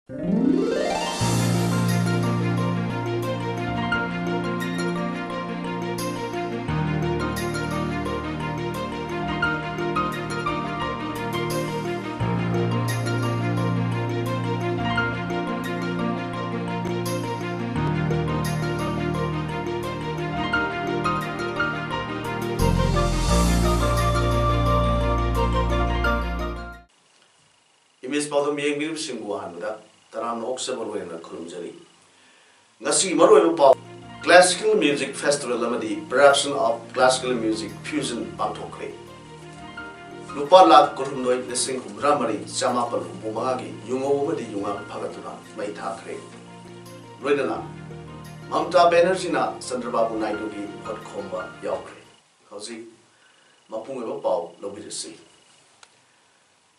Image Paodam being Bill Singuanda, Taran Oxable in a Kurumjari. Nasi Maru Classical Music Festival Lamadi, production of classical music fusion Pantokre. Lupala Kurumdoi, the Sing Ramari, Samapal, Bumagi, Yungo, the Yunga Pagatuna, Maitakre. Redana Mamta Benerjina, Sandrababu Naidugi, Hot Komba, Yaukre. Howsy Mapunga Pau, Lobidisi.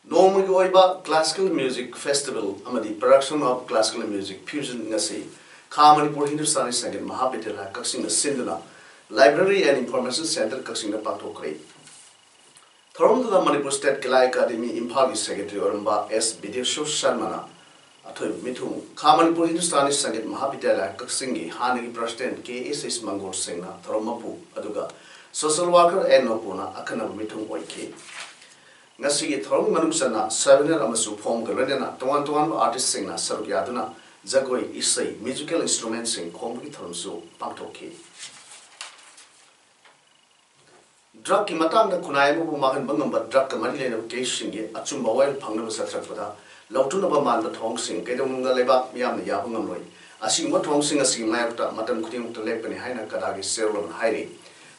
Normal Goiba Classical Music Festival, Amadi production of classical music fusion ngasi, Kamanipur Hindustani Sangeet Mahavidyalaya Kaksing Sindhuna, Library and Information Center Kaksing Pantokre. Thorom to the Manipur State Kala Academy Impali Secretary Oramba S. Bidesho Sharmana, Atoy Mitung, Kamanipur Hindustani Sangeet Mahavidyalaya Kaksingi, Hanigi President K.S. Mangor Singha, Thoromapu, Aduga, Social Worker and Nopuna, Akana Mitung Oike. Ngasi Thorong Manusana, Saviner Amasu Pom Galena, Tuan artist singer, Sarugyaduna, Zagoi Isai, musical instruments in Kombi Thormsu, Pantoki. Drug Kimatang the Kunaimu Magan Bungam, but drug Kamadian of Kashingi, Achumba Well Pangam Satrapota, Lautunaba Man, the Tong Sing, Kedunga Leba, Yam Yabungamoi. Asing what Tong Sing as in Mayata, Matan Kutim to Lepani Haina Kadagi Serlon Hairi.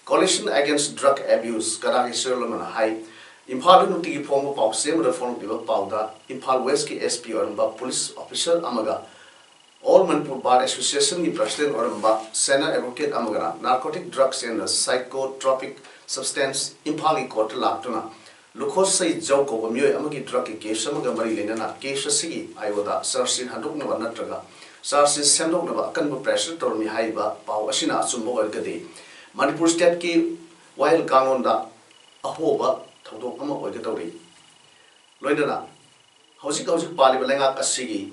Coalition against drug abuse, Kadagi Serlon High. Impal Nutigi Pomo Pau, same reform of Pauda, Impal Westki SP or police officer Amaga, All Manipur Bar Association, the President or Senna Advocate Amagana, narcotic drugs and psychotropic substance, Impali Court Lactona, Lucosai Joko, Mu Amagi drug case, Amagamari Lena, Kesha Sigi, Ioda, Sarsin Haduknava Natraga, Sarsin Sandoknava, Kanbu pressure, Tormi Haiba, Pau Ashina, Sumbo Gadi, Manipur State Ki, while Gangonda, Ahoba. Though Ama Oigatori. Loidana, Hosik Palibalenga Asigi,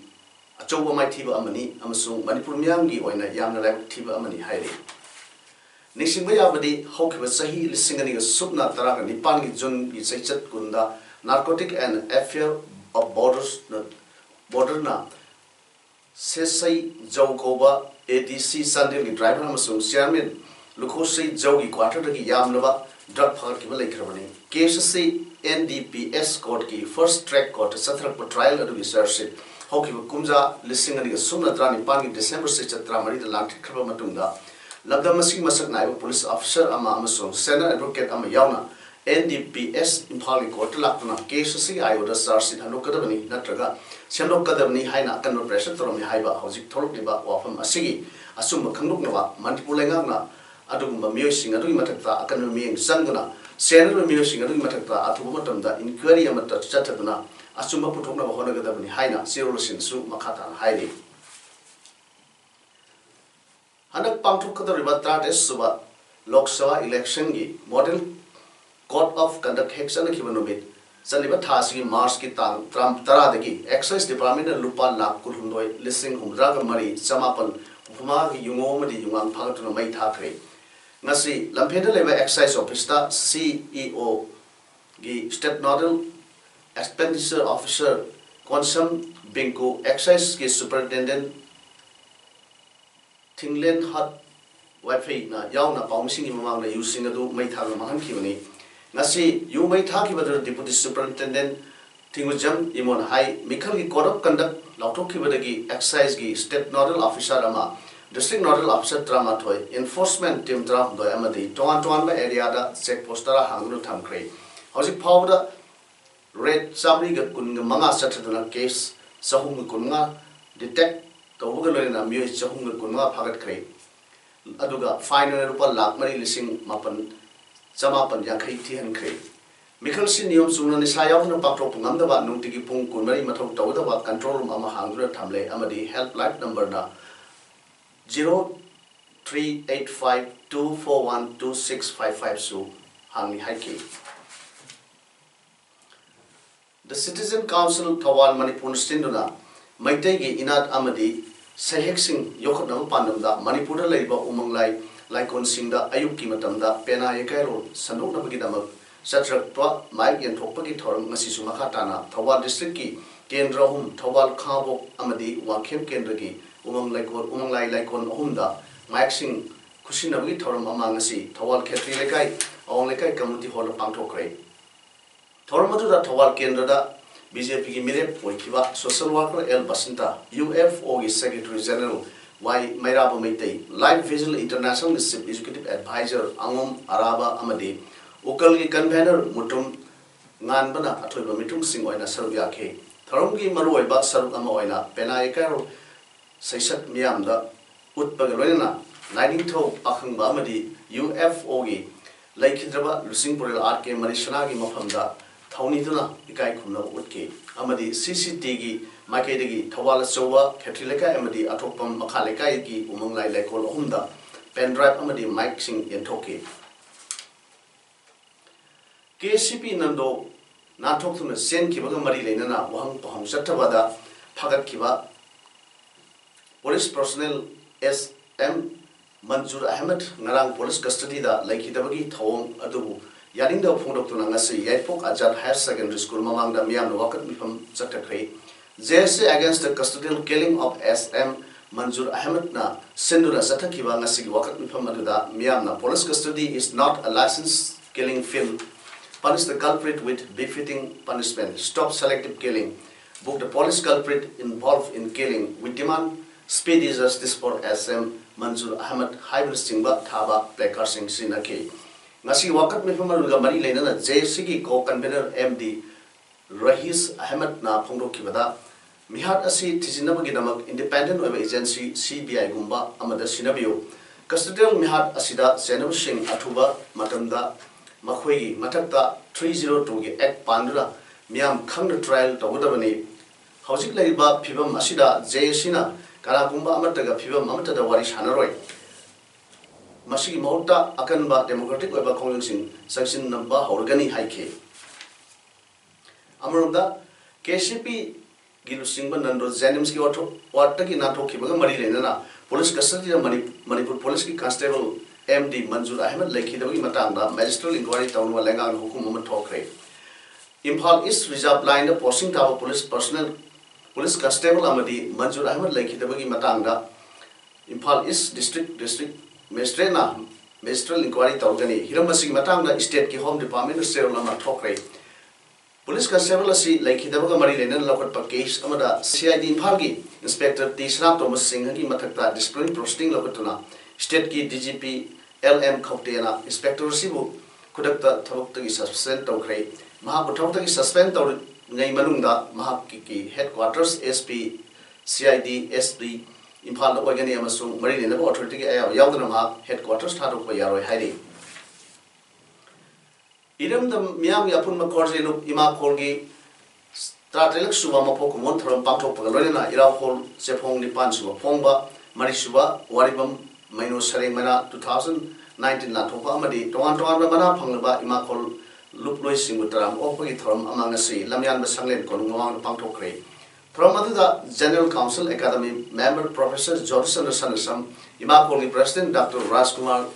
a Choba my Tiba Amani, Amasung, Manipurmiangi, or in a Yamna Tiba Amani Hairi. Nishimayabadi, Hokiba Sahi, listening a Subna Taraka, Nipangi Jun, Isachat Gunda, narcotic and affair of borderna. Sesai Jokoba, ADC Sunday, driver Amasung, Chairman, Lukosi Jogi, quarter to Yamnava. Drug Park Kibalakramani. Case NDPS court ki first track court Satrak trial and research it. Hoki Kumza listening and Sumna Trani Pangi December 6 Tramari the Lantic Kramatunda. Labdamasi Masak Naiva police officer Ama Amasung, Senna advocate Amayana, NDPS Impali court Lakuna, Case Ioda Sarsit Hanukadabani, Natraga, Shanokadabani Haina Kano pressure from Haiba, Hosik Torkiba, Wafam Asigi, Asuma Kanuknava, Mantipulangana. Adumba music, Adu Matata, Akanumi, Sangana, Senator music, Adu Matata, Atumatamda, Inquiry Amata Chataduna, Asuma Putona Honagadabani, Haina, Zero Sinsu, Makata, Haidi. Hanak Pantuka Ribata Desuba, Loksawa election, model court of conduct Hexan Kivanomit, Salibatasi, Marski Tang, Tram Taradagi, Excise Department and Lupa Lap Kurundoi, listening Humdraga Mari, Samapal, Humagi, Yungomadi, Yungan Pagatuna Mai Takre. Nasi Lampeda Leva Excise Officer CEO Gi State Nodal Expenditure Officer Consum Binko Excise Gi Superintendent Tinglen Hut Wifi na Yauna Paumising Mamma using a do Maitha Mahankini. Nasi you may talk about Deputy Superintendent Tingujam Imon High Mikali Code of Conduct Lautoki Vadagi Excise Gi State Nodal Officer Ama. District Nodal Officer Tramatoi, Enforcement Team Dram do Amadi, Toan area check postara Hangru Tamcre. How's it powder? Red Sabri Kungamanga Satana case, Sahunga Kunga, detect the Ugalina Mu Sahunga Kunga Pagat Cray. Aduga, fine Rupa Lakmari Lissing Mapan, Samapan Yakiti and Cray. Mikalsin Yum Sunan is high on the Pakropunganda, Nutiki Pung Kunmari Mato Tawada, control Mama Hangra Tamle, Amadi, helpline number na. 0385241265 su Hangi Haiki. The Citizen Council Tawal Manipur Stinduna Maitegi inat amadi Saheksing Yokotnam Pandamda, Manipura Labor Umang Lai, Laikon Singda, Ayuki Matamda, Pena Yakairo, Sanuk Nabagidamak, Satrakwa, Mike and Topaki Torum, Masisumakatana, Tawal Districti, Kendrahum, Tawal Kabo, Amadi, Wakem Kendragi, Umang Lai Laikon Humda, Mike Sing, Kusinabagi Torum Amangasi, Tawal Ketri Lekai, Only Kai Community Hall of Pantokre. Tormatu Tawal Kendra. BJP की मेरे पोइकिवा social worker L Basanta UFO की secretary general Y Mairab Meitei live vision international chief executive adviser अंगम अराबा अमदी उकल की convener मुटुम nganbana athoiba mitung sing oina saru yakhe tharomgi maru oiba saru ama oina penai karo saisat miamda utpaga loina lining tho akhangba amadi UFO gi laikhidraba lusing porel RK marishana gi mafamda Tony Duna, Ikai Kuna Utki, Amadi CCTV, Makedi, Tawala Sowa, Katileka, Amadi, Atopam, Makaleka, Umang Lai Lekol Humda, Pendrive Amadi, Mike Sing Yentoki. KCP Nando, Natok to the Sen Kibaga Marilena, Wang Paham Satavada, Pagat Kiba, Police personnel SM Manjur Ahmed, Narang Police Custody, Lake Tabagi, Tawang Adubu. Yaring the phone doctor Nangasi, Yapok Ajat Higher Secondary School Mamang the Miam Wakat Mifam Zatakray. JSA against the custodial killing of SM Manjur Ahmed Na, Sendura Zatakiva Nasi Wakat Mifam Aduda, Miamna. Police custody is not a licensed killing film. Punish the culprit with befitting punishment. Stop selective killing. Book the police culprit involved in killing. We demand speedy justice for SM Manjur Ahmed Hybrid Singba Thaba Plekar Singh Sinake. Nasi wakat mifamaruga mari lena JC ki ko convener MD Rahis Ahmed na phongro kibada mihat asi tijinabagi damak independent web agency CBI gumba amada sinabiyo custodial mihat asida Senam Singh athuba matamda makhoi matakta 302 gi act pandura miam khangna trial tawdabani hojik laiba phibam asida JC na kara gumba amataga phibam amatada wari sanaroi Masigi Mauta Akanba Democratic Weba Congressing Section number Horgani Haike Amrunda KCP Gilusingban Nando Zanimski Wataki Nato Kibaga Marilena Police Custody Manipur Police Constable MD Manjur Ahmed Lakidawi Matanga Magistrate Inquiry Town Walenga Hukum Tokre Impal East Reserve Line Posting Tower Police Personnel Police Constable Amadi Manjur Ahmed Lakidawi Matanga Impal East District Magistrate Inquiry Tawgani, Hiramasi Matanga State Home Department State Lama Tokre. Police Constable si like Hidabaga Marilena Lokat case Amada CID Impalgi, Inspector T. Snap Thomas Singhaki Matakta, Discipline Posting Lokatuna, State Key DGP LM Kautena, Inspector Sibu, Kudakta Tawtagi Suspend Tokre, Mahaputaki Suspend Taw Naimanunda, Mahakiki, Headquarters SP, CID SD. Impal Ogani Amasu Marine Authority Yadanama headquarters Tatu Yaro Hiding. Idem the Miam Yapun Makorzi look Ima Kolgi Stratelek Subama Pokemon from Pato Pagalina, Irakol, Sepong Nipan Suba Pongba, Marisuba, Waribam, Mino Sarimana 2019 Latopa Amadi, Toan Mana Pangaba, Imakol, Luploy Singutaram, Opagitram among a sea, Lamian Basanglen Konguan Panto Cray. From the General Council Academy member Professor George Sandersam, Imapoli President Dr. Rajkumar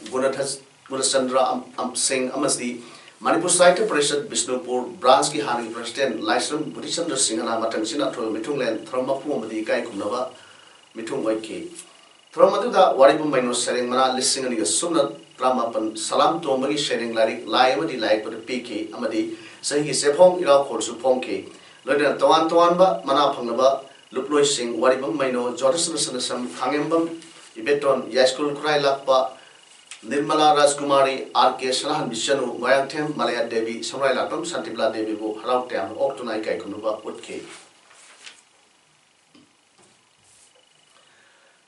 Gunasandra Singh Amasdi, Manipur Site President Bishnupur, Bransky Hani President Lysam Budisandra Singh and Amatansina to Mitungland, Thromapu Kai Kunava, Mitung Waiki. Thromaduda, Waribum Mino sharing Mana listening a Sunat Ramapan, Salam Tomagi sharing Larry, Liamadi like with the PK, Amadi, saying he sepong Ira Korsu Ponke. Lodena Toan Mana Pangaba, Luploy Singh, Waribum Mino, Jordan Sanasam, Hangembam, Ibeton, Yaskul Krai Lakpa, Nirmala Rajkumari, RK Sanahan Bishanu, Mayantem, Malaya Devi, Samurai Lapam, Santibla Devi, Harautam, Oktunai Kunuba, Utke.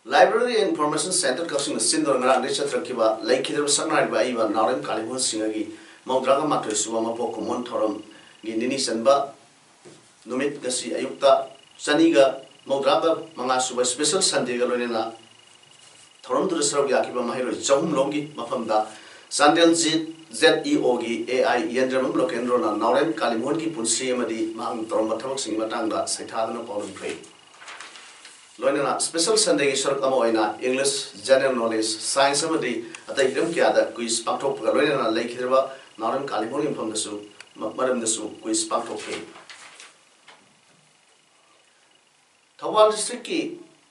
Library and Information Center Costing the Sindor Risha Trakiba, Lake Kidder Sunrise by Ivan, Naram Kalimun Singagi, Maudraga Matu Suama Pokumon Torum, Gindini Sanba. Numit kasi ayukta saniga maudraba mga suba special Sunday galonina thorom tu resarab yakiba mahiro chahum longi mafamda Sandel ZEO gi AI yendramam lokendro na Naurem Kalimon ki punsi amadi mahang thorom mathabak sing matangda saithadana Paodam pray loinana special Sunday gi sorok ama oina English general knowledge science amadi atai hiram kya da quiz pangthok ga loinana leikhidraba naram kalibong infam dasu maram dasu quiz pangthok ke Thawal district ki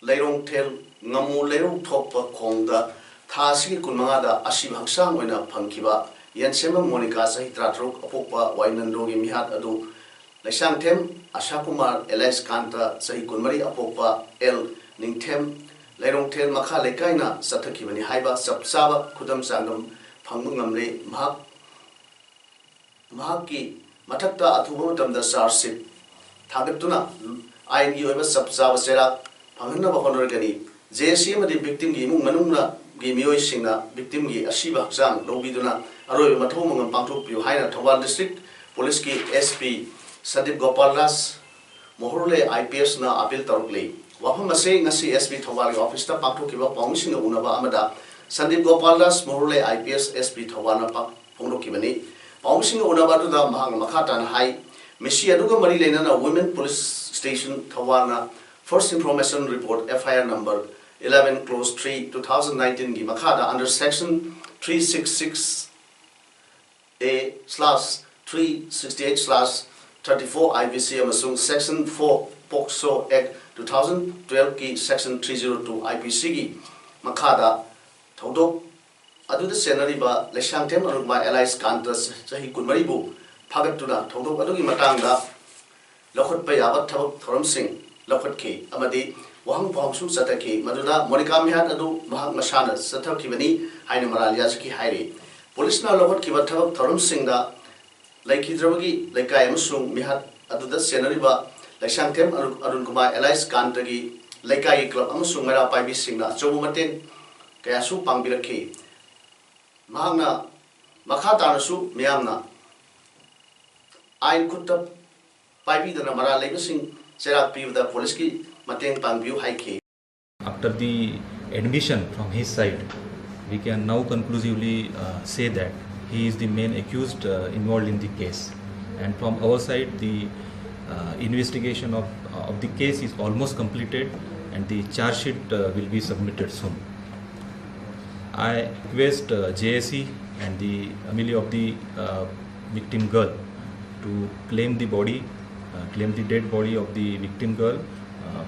leirong thel ngamu leirong thokpa khongda thasi kunmanga da asib haksang oina phangkiba yansema monica sahi tratrok apokpa wainando gi mihat adu Laisang Them Asha Kumar Elias Kanta sahi kunmari apokpa L Ningthem Lairong Thel Makha Lekaina Sathakibani Haiba Sapsaba Kudam Sangam Phangungamle Mahaki Matakta Athuba Tamda Sarship Thagatuna Ain gi oiba Sapsaba Sera Phanganna Honorgani JC Madi victim gi mung manungna gi mioi singna victim gi asiba sang lobiduna aroi mathomangam pangthok piu haina Thawal district police ki SP Sadip Gopal Das Mohurle IPS na appeal tarukle wafam ase ngasi SP Thawal office ta pangthok kiba pawngsing unaba amada Sadip Gopal Das Mohurle IPS SP Thawal na pa phongdok kibani pawngsing unaba tu da mahang makhatan hai misi aduga mari lena women police station Thawal na first information report FIR number 11 close 3 2019 gi makhada under section 366 A / 368 34 IBC amasung section 4 POCSO Act 2012 ki section 302 IPC gi makhada thodok aduda senari ba Laisang Them anuma Elias Kanta sahi kunmari bu phagatuna thodok adugi matangda lokhot pa yabat thabak thoram sing lokhot ki amadi wahang phangsu sataki maduda monica mihat adu mahak masana sathakibani haina maralia saki hairi police na lokhot ki ba thabak thoram sing da Laikhidrabagi Laikai Amusung Mihat Aduda Senariba Laisang Them Arun Kumar Elias Kantagi Laikai Club Amusung Mera Paibi Singna Chobumaten Kayasu Pangbiraki Mahana Makhatanasu Miamna Ain Kutta Paibi the Namara Legasing Serak P with the Poliski Mateng Pangbu Haiki. After the admission from his side, we can now conclusively say that he is the main accused involved in the case, and from our side the investigation of the case is almost completed and the charge sheet will be submitted soon. I request JSE and the family of the victim girl to claim the body, claim the dead body of the victim girl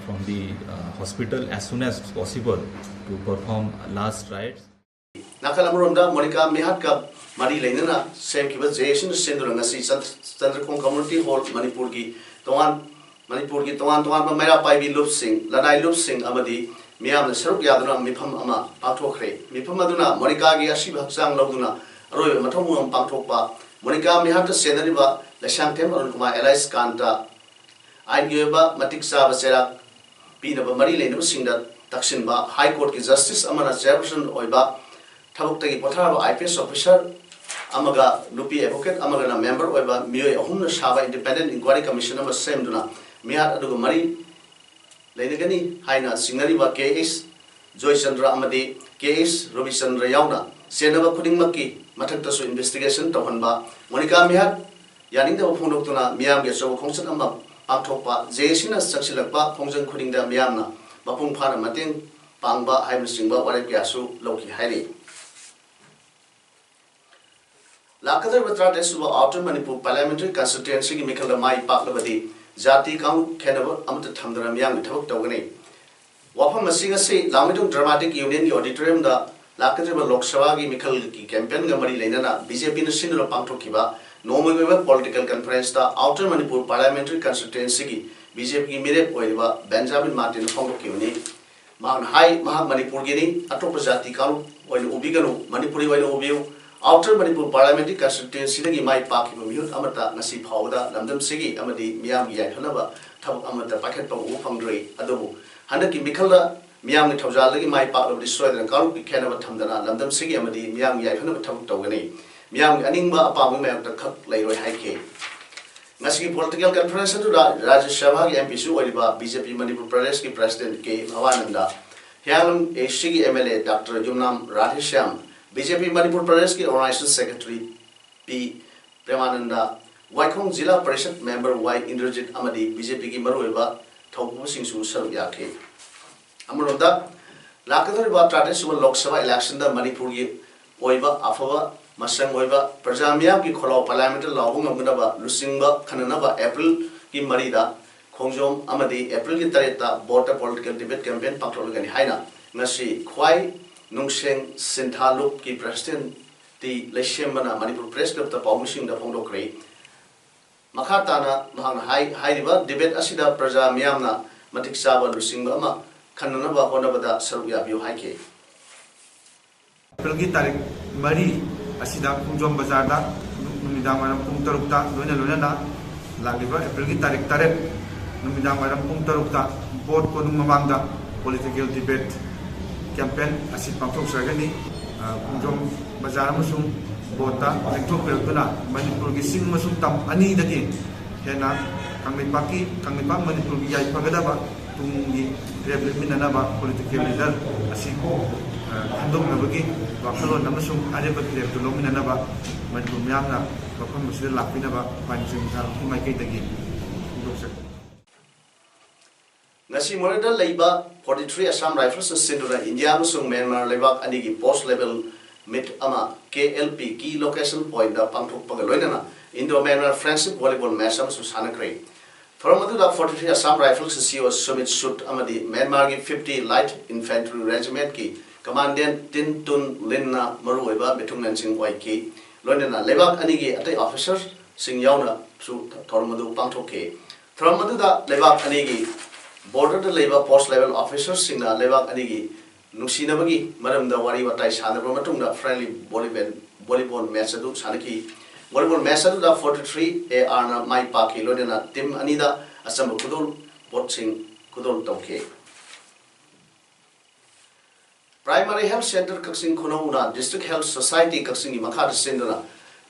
from the hospital as soon as possible to perform last rites. Nakalamurumda Monica Mihat ka Mari Lenana Sam Kiba Jason Sindurangasi Chandrakong Community Hall Manipur ki Tongan Mera Paibi Lup Singh Lanai Lup Singh Amadi Miam Saruk Yaduna Mipam Ama Patokre Mipamaduna Monica gi Ashib Haksang Loduna Roy Matomum Pantokpa Monica Mihat Senariba Laisang Them Arun Kumar Elias Kanta Aigeba Matik Saba Sera Pina Mari Lenu Singh Taksinba High Court ki Justice Amana Chairperson Oiba Thabuk tagi potharaba IPS officer amaga nupi advocate amaga na member oiba mioi ahumna saba independent inquiry commission ama semduna mihat aduga mari leinagani haina singnari ba KS Joy Chandra amadi KS Robi Chandra yauna senaba khudingmakki mathakta su investigation tawhanba Monica mihat yaninda phondoktuna miyam ge sobo khongsan ama pangthokpa JSina saksilakpa phongjang khudingda miyamna mapung phana mateng pangba haibna singba warek yasu loki hairi Lakadar Vatra Suba Outer Manipur Parliamentary Constituency Mikala Mai Paklabadi Jati Count Kenava Amta Tamdaram Yang Tok Togani Wapa Masinga say Lamidum Dramatic Union Auditorium da Lakadar Lok Sabagi Mikal campaign Gamari Lenana BJP National Pangtokiba Normal Political Conference da Outer Manipur Parliamentary Constituency BJP Mirep Oiva Benjamin Martin Pangtokini Mahan High Maha Manipur Gini Atopazati Count Oil Ubigano Manipuri Oil Ubio Outer Manipur Parliamentary Constituency nagi mai paki miyut amata ngasi phawda lamdam sigi amadi miyam gi yaithanaba thabak amata pakhet pa u phangdrei adubu handaki mikhalda miyam ni thawjal lagi mai pak lo destroy dan kalu ki khenaba thamdana lamdam sigi amadi miyam gi yaithanaba thabak tawgani miyam gi aningba apam me ta khak leiroi haike ngasi political conference tu Rajya Sabha gi MP su oiba BJP Manipur Pradesh ki president ke Bhavananda Hyangam ACG MLA Dr. Jumnam Radheshyam BJP Manipur Pradesh ki Organization Secretary P. Premananda Waikong Zilla Parishad Member Y. Indrajit Amadi BJP ki Marueba Thaupu Singsu Saruk Yake अमरोदा लाकदरिबा 30 Lok Sabha election दा मणिपुर की ओइबा अफवा मसंग ओइबा प्रजा मियाम की खोलाव parliament लाउ ngमगनबा लुसिंगबा खननबा अप्रैल की मरीदा खोंजोम अमदी April की तरेता बोर्ड पॉलिटिकल डिबेट कैंपेन पांगथोलगनी हाइना ngasi khwai nungseng sinthalup की प्रेसिडेंट ती लेशेमना मणिपुर प्रेस क्लब ता पाउमिसिंग दा फोंदोक्रे मखा ताना महान हाइरिबा डिबेट असिदा प्रजा मियामना मतिक साबा लुसिंगबा अमा खननबा होनबदा सरुक याबियो हाइके अप्रैल की तारीख मरी असिदा कुंजोम बाजार दा नुमिदांग वारम पुंग तरुकता लोइना लोइना लागिबा अप्रैल की तारीख 3 नुमिदांग वारम पुंग तरुकता बोर्ड को नुमबांगदा पॉलिटिकल डिबेट कैंपेन असिद पांगथोक सरगनी कुंजोम बाजार अमसुंग बोर्डता लेंथोक पेरतुना मणिपुर की सिंग मसुंग तम अनि दगी हेना कांगलिपा मणिपुर की याई पगदबा तुंगी रेबलिमिननाबा पॉलिटिकल लीडर असिको खंदोंनबगी वाखलोन अमसुंग आरेबा क्लेबदु लोमिननाबा मणिपुर म्यामना मफम मसिदा लापिनबा पांचिंग थार माइकैदगी दोक्सक ngasi moreda leiba 43 assam rifles sindura india musung myanmar lebak ani gi post level mid ama klp key location point da pangthok pagaloina indo myanmar friendship volleyball match am susana krai thoramadu da 43 assam rifles CEO summit shoot amadi myanmar gi 50 light infantry regiment ki commandant tin tun linna maru oiba betungnan sing waiki loina lebak ani gi atai officers sing yauna su thoramadu pangthok ke thoramadu da lebak ani gi border the labor post level officers singna lebak ani gi nungsinabagi maramda wari watai sanaba matungda friendly volleyball match adu sanaki volleyball match adu da 43 AR na mai paki lodena team ani da asam kudol boxing kudol tawke primary health center kaksing khunona district health society kaksing makha sendana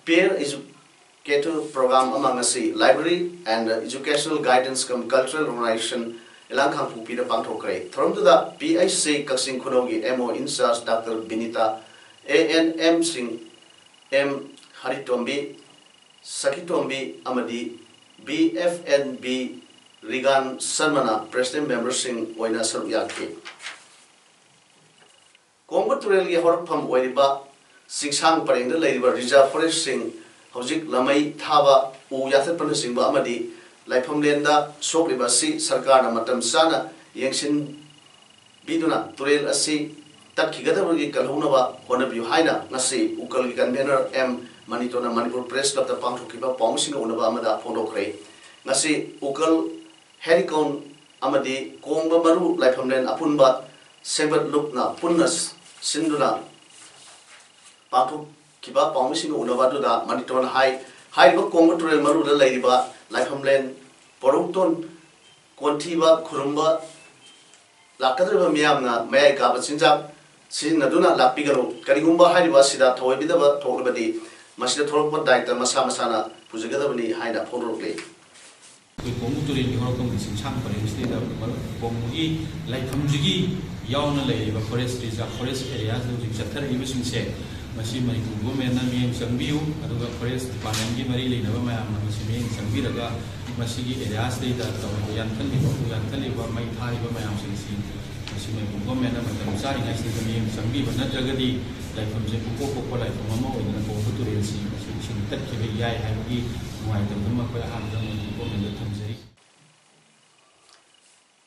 peer educator program among us library and educational guidance cum cultural organization elang khang pu pida pangthokre throm da PHC kaksing khunogi MO in charge Dr. Binita ANM Singh M Haritombi Sakitombi Amadi BFNB Rigan Sarmana president member Singh oina saru yakhe Kombaturel gi horpham oiriba singsang parengda leiba reserve forest sing hojik lamai thaba u yathat pan singba amadi लाइफम लेंदा सोकलिबा सी सरकार ना मतम साना यंगसिन बिदुना तुरेल असि तत्खिगदबगी कलहुनबा होनबियु हाइना ngasi ukal gi convener M Manitona Manipur Press Club ta pangthokiba pawmsing unaba amada phondokre ngasi ukal herikon amadi kongba maru laifam len apunba sembat lupna punnas sinduna pangthokiba pawmsing unaba du da Manitona hai ba kongba turel maru la laiba लाइफम लेन परोक्टोन कोंथीबा खुरुंबा लाकदरबा मियामना मयाय काबा चिंजा सिनदुना लापिगरो करिगुंबा हारिबा सिदा थोयबिदबा थोलबदी मसिदा थोरपा दायित्व मसा मसाना पुजगदबनी हाइना फोरोक्ले कोमुतुरी निहोरकम सिंसांग परेस्टिदा कोमुगी लाइफमजिगी यावना लेबा forest reserve forest area जोजिक चथरइबा सिंसे मसी Manipur government मियें संबियु अदुगा forest department की मरी लेनबा मयाम मसी मियें संबिरगा मसी की areas देदा तव यानथलिबा मई थाइबा मयाम सिंसी मसी मणिपुर गवर्नमेंट मतम सारिङाइ सिदा मियें संबिबा नत्रगदी लाइफम जे पुको पोको लाइफम अमा ओइना कोबु तुरेलसी मसी सिं तत्खिबे याय हाइबगी नुवाइतम मा कोय हामदम गवर्नमेंट थमजरी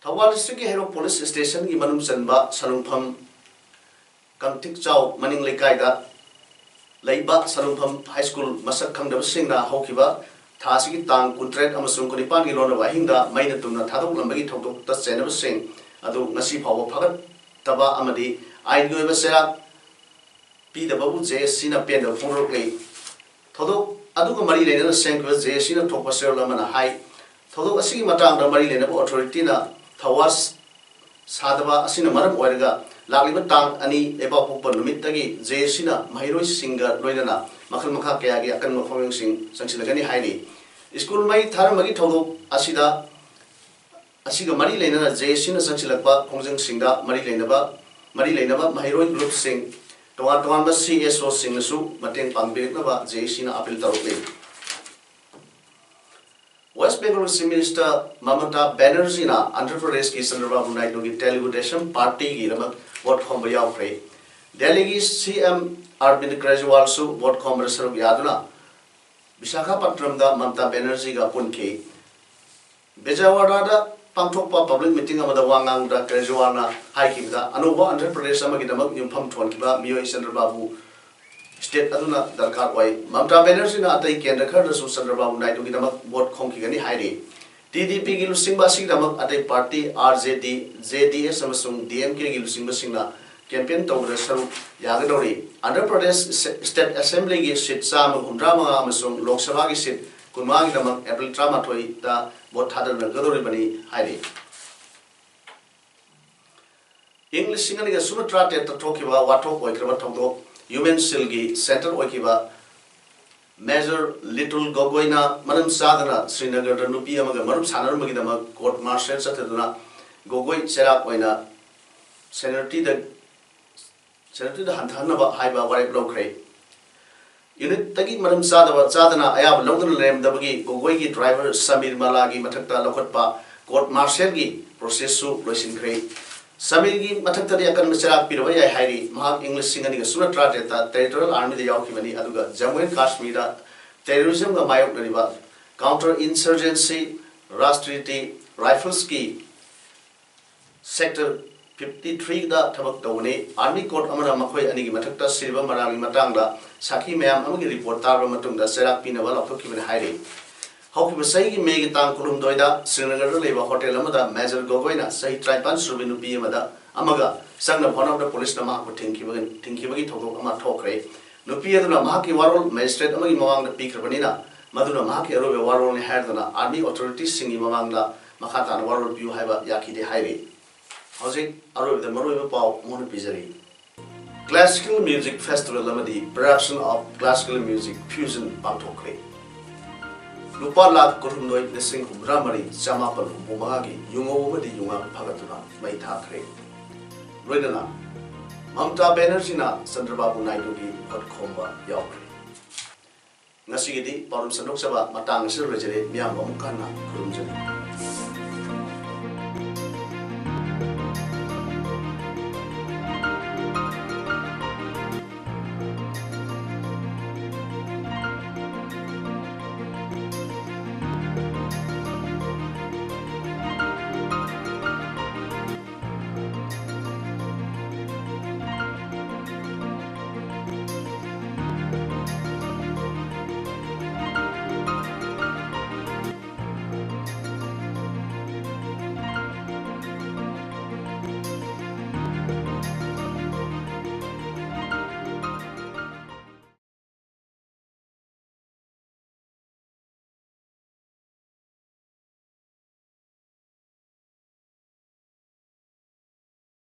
थवाल डिस्ट्रिक्ट हेरो पुलिस स्टेशन की मनुम चनबा सलुंफम कंटिक चाव मनिंग लेकाइदा leiba salumpham high school masak khangdab singna hokiba thasigi tang kuntret amasung konipan gi lona wahingda maina tumna thadok lambagi thoktok ta chenab sing adu ngasi phawa phagat taba amadi ain goiba sera pi da babu JSC na pen da phonrok lei thodok adu ko mari lena seng ko JSC na thokpa serla mana hai thodok asigi matang da mari lena authority na thawas sadaba asina maram oiraga लालिबा तांग अनि एबा पोपर निमित तगी जेसिना महिरोइ singer लोइना मखल मखा कया गे अकन मफोंग सिंग संसिलगनी हाइनी school मै थारमगी थौदो असिदा असिगा मरि लेना जेसिना संसिलकबा खोंजंग सिंगदा मरि लेनबा महिरोइ group सिंग तोवान तोवान बा CSO सिंगसु मतेंग पांगबेकनबा जेसिना अपील तरोले West Bengal Chief Minister Mamata Banerjee na Andhra Pradesh ki Chandrababu Naidu ki Telugu Desam Party ki lamat vote khomba yaukre. Delhi ki CM Arvind Kejriwal su vote khomba saruk yaduna Visakhapatnam da Mamata Banerjee ga punke. Bejawada da pangthokpa public meeting amada wangang da Kejriwal na haiki da anuba Andhra Pradesh amagi damak yumpham thonkiba miyoi Chandrababu State aduna darkar wai Mamata Banerjee na atai kendra khar su Chandrababu Naidu ki damak vote khomki gani hairi TDP ki lusingba sing damak atai party RJD JDS amasung DMK ki lusingba singna campaign tawra saru yagadori Andhra Pradesh State Assembly ki seat sam hundra ma amasung Lok Sabha ki seat kunma ki damak April 13 ta vote thadana gadori bani hairi English singani ga sumatra te tathokiba wathok oikraba thongdo Human Silgi Center Okiba Major Little Gogoina Manam Sadana Srinagar Nupi Amaga Marum Sanar Magidama Court Martial Sataduna Gogoi Serap Oina Senator the Hantanaba Haiba Wari Blokre Unit Taki Madam Sadana Ayab Logan Lem Dabagi Gogoi driver Samir Malagi Matakta Lokotpa Court Martial Gi Processu Loisin Cray Samilgi Matakari akan mencerak Pirawai Hari Mahak English Singani Sunatra Teta Territorial Army the Yaukimani Aduga Jammu and Kashmir terrorism ga mayok nariba counter insurgency Rastriti Rifles ki sector 53 da thabak tawne army court amara makhoi ani gi matakta silva maragi matangda saki mayam amagi report tarba matungda serak pinaba laphokibani hairi Hoki Sai ki Meg Tang Kurum Doida, Srinagar Leva Hotel Amada, Major Gogoina, Sai Tripan Subinu Piamada, Amaga, Sang of one of the police Nama who Tinkiwagi Toko Ama Tokre, Nupia the Namaki Warol, Magistrate among Mawang the Peak Rabanina, Maduna Maki Arobe Warol had the army authorities singing Mawanga, Makata and Warol Pu Haiba Yaki de Highway. Housing Arobe the Moro Pau Monopizari. Classical Music Festival Lamadi, production of classical music fusion Pantokre. Lupa Lak Kurundoi, the Sing Humramari, Samapal, Bumagi, Yungo, the Yunga Pagatuna, May Takre. Redana Mamata Banerjee na Chandrababu Naidu ki Komba Yaukre. Nasigidi, Paodam Sanok Saba, Matang Silvajere, Miam Omkana, Kurunjani.